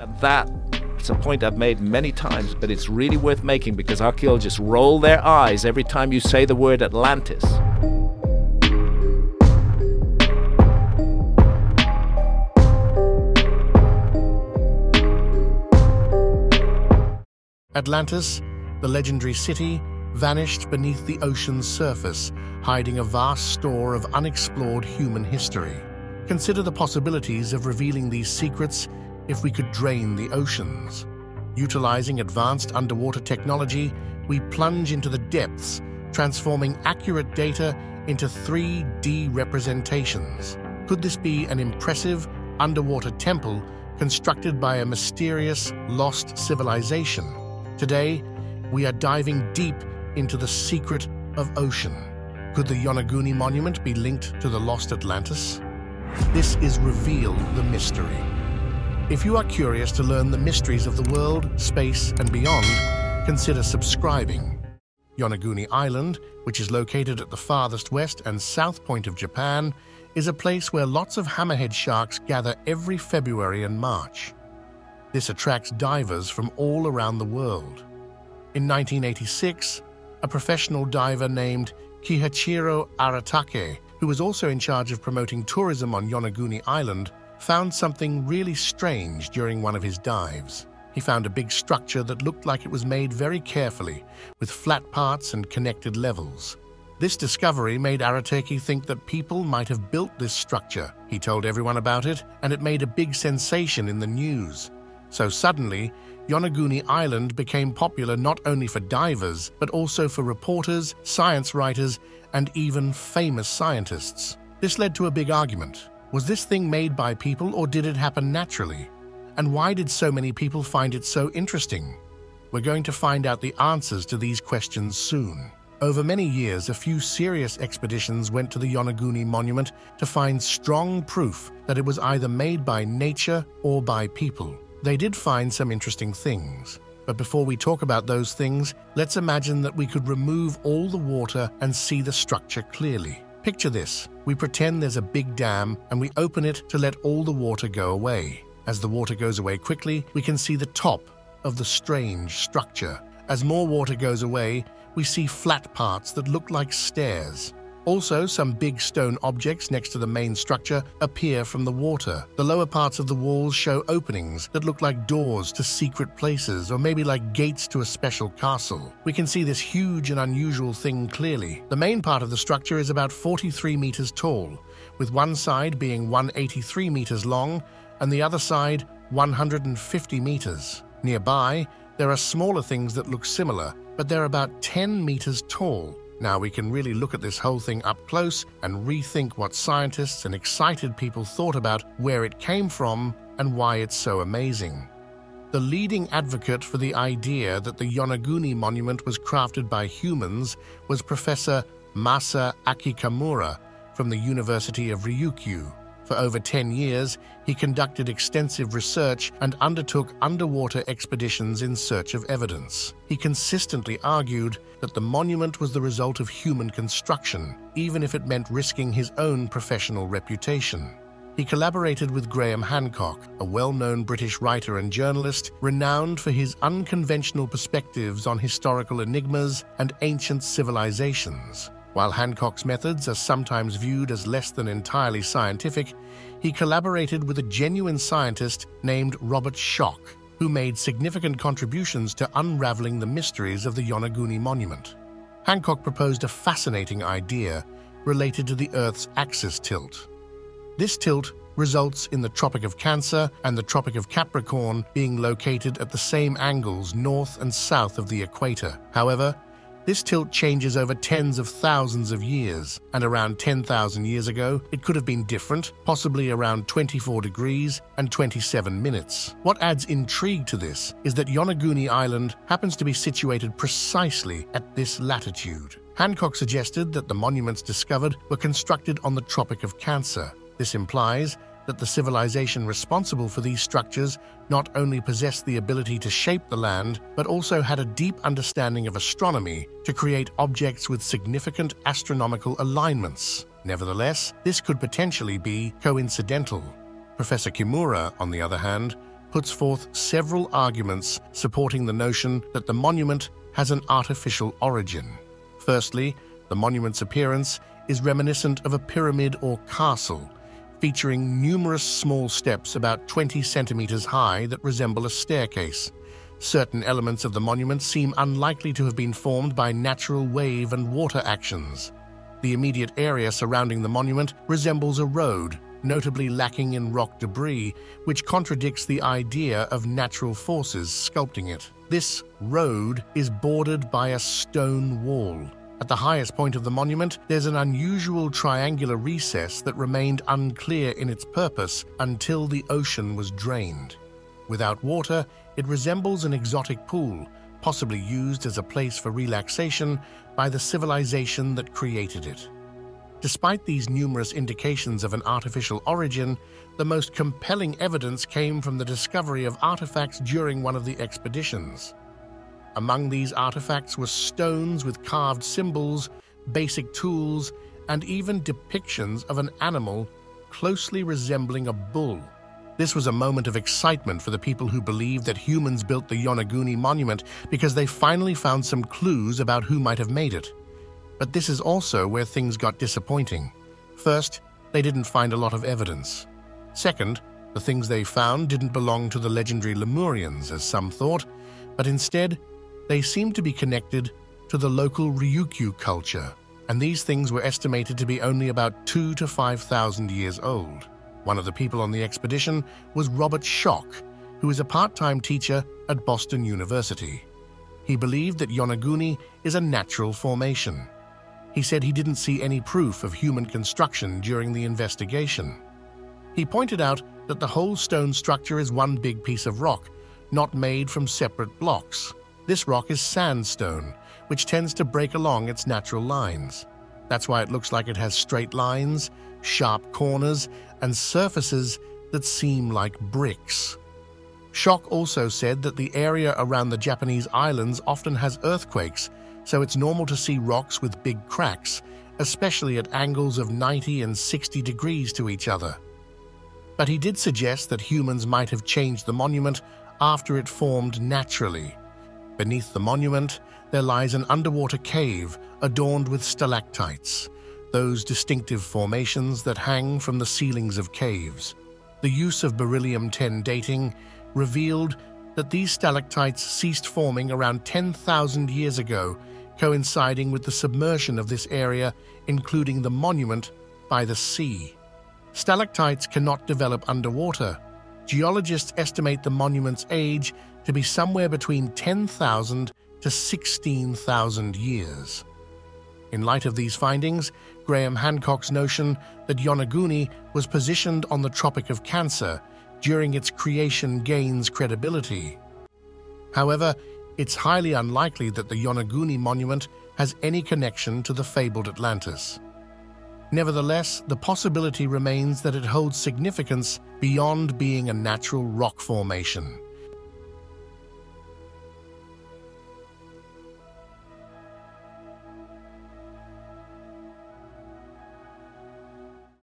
It's a point I've made many times, but it's really worth making because archaeologists roll their eyes every time you say the word Atlantis. Atlantis, the legendary city, vanished beneath the ocean's surface, hiding a vast store of unexplored human history. Consider the possibilities of revealing these secrets if we could drain the oceans. Utilizing advanced underwater technology, we plunge into the depths, transforming accurate data into 3D representations. Could this be an impressive underwater temple constructed by a mysterious, lost civilization? Today, we are diving deep into the secret of ocean. Could the Yonaguni Monument be linked to the Lost Atlantis? This is Reveal the Mystery. If you are curious to learn the mysteries of the world, space, and beyond, consider subscribing. Yonaguni Island, which is located at the farthest west and south point of Japan, is a place where lots of hammerhead sharks gather every February and March. This attracts divers from all around the world. In 1986, a professional diver named Kihachiro Aratake, who was also in charge of promoting tourism on Yonaguni Island, found something really strange during one of his dives. He found a big structure that looked like it was made very carefully, with flat parts and connected levels. This discovery made Aratake think that people might have built this structure. He told everyone about it, and it made a big sensation in the news. So suddenly, Yonaguni Island became popular not only for divers, but also for reporters, science writers, and even famous scientists. This led to a big argument. Was this thing made by people or did it happen naturally? And why did so many people find it so interesting? We're going to find out the answers to these questions soon. Over many years, a few serious expeditions went to the Yonaguni Monument to find strong proof that it was either made by nature or by people. They did find some interesting things. But before we talk about those things, let's imagine that we could remove all the water and see the structure clearly. Picture this. We pretend there's a big dam and we open it to let all the water go away. As the water goes away quickly, we can see the top of the strange structure. As more water goes away, we see flat parts that look like stairs. Also, some big stone objects next to the main structure appear from the water. The lower parts of the walls show openings that look like doors to secret places or maybe like gates to a special castle. We can see this huge and unusual thing clearly. The main part of the structure is about 43 meters tall, with one side being 183 meters long and the other side 150 meters. Nearby, there are smaller things that look similar, but they're about 10 meters tall. Now we can really look at this whole thing up close and rethink what scientists and excited people thought about where it came from and why it's so amazing. The leading advocate for the idea that the Yonaguni Monument was crafted by humans was Professor Masa Akikamura from the University of Ryukyu. For over 10 years, he conducted extensive research and undertook underwater expeditions in search of evidence. He consistently argued that the monument was the result of human construction, even if it meant risking his own professional reputation. He collaborated with Graham Hancock, a well-known British writer and journalist renowned for his unconventional perspectives on historical enigmas and ancient civilizations. While Hancock's methods are sometimes viewed as less than entirely scientific, he collaborated with a genuine scientist named Robert Schoch, who made significant contributions to unraveling the mysteries of the Yonaguni Monument. Hancock proposed a fascinating idea related to the Earth's axis tilt. This tilt results in the Tropic of Cancer and the Tropic of Capricorn being located at the same angles north and south of the equator. However, this tilt changes over tens of thousands of years, and around 10,000 years ago, it could have been different, possibly around 24 degrees and 27 minutes. What adds intrigue to this is that Yonaguni Island happens to be situated precisely at this latitude. Hancock suggested that the monuments discovered were constructed on the Tropic of Cancer. This implies that the civilization responsible for these structures not only possessed the ability to shape the land, but also had a deep understanding of astronomy to create objects with significant astronomical alignments. Nevertheless, this could potentially be coincidental. Professor Kimura, on the other hand, puts forth several arguments supporting the notion that the monument has an artificial origin. Firstly, the monument's appearance is reminiscent of a pyramid or castle, featuring numerous small steps about 20 centimeters high that resemble a staircase. Certain elements of the monument seem unlikely to have been formed by natural wave and water actions. The immediate area surrounding the monument resembles a road, notably lacking in rock debris, which contradicts the idea of natural forces sculpting it. This road is bordered by a stone wall. At the highest point of the monument, there's an unusual triangular recess that remained unclear in its purpose until the ocean was drained. Without water, it resembles an exotic pool, possibly used as a place for relaxation by the civilization that created it. Despite these numerous indications of an artificial origin, the most compelling evidence came from the discovery of artifacts during one of the expeditions. Among these artifacts were stones with carved symbols, basic tools, and even depictions of an animal closely resembling a bull. This was a moment of excitement for the people who believed that humans built the Yonaguni Monument because they finally found some clues about who might have made it. But this is also where things got disappointing. First, they didn't find a lot of evidence. Second, the things they found didn't belong to the legendary Lemurians, as some thought, but instead, they seemed to be connected to the local Ryukyu culture, and these things were estimated to be only about 2,000 to 5,000 years old. One of the people on the expedition was Robert Schock, who is a part-time teacher at Boston University. He believed that Yonaguni is a natural formation. He said he didn't see any proof of human construction during the investigation. He pointed out that the whole stone structure is one big piece of rock, not made from separate blocks. This rock is sandstone, which tends to break along its natural lines. That's why it looks like it has straight lines, sharp corners, and surfaces that seem like bricks. Schock also said that the area around the Japanese islands often has earthquakes, so it's normal to see rocks with big cracks, especially at angles of 90 and 60 degrees to each other. But he did suggest that humans might have changed the monument after it formed naturally. Beneath the monument, there lies an underwater cave adorned with stalactites, those distinctive formations that hang from the ceilings of caves. The use of beryllium-10 dating revealed that these stalactites ceased forming around 10,000 years ago, coinciding with the submersion of this area, including the monument, by the sea. Stalactites cannot develop underwater. Geologists estimate the monument's age to be somewhere between 10,000 to 16,000 years. In light of these findings, Graham Hancock's notion that Yonaguni was positioned on the Tropic of Cancer during its creation gains credibility. However, it's highly unlikely that the Yonaguni Monument has any connection to the fabled Atlantis. Nevertheless, the possibility remains that it holds significance beyond being a natural rock formation.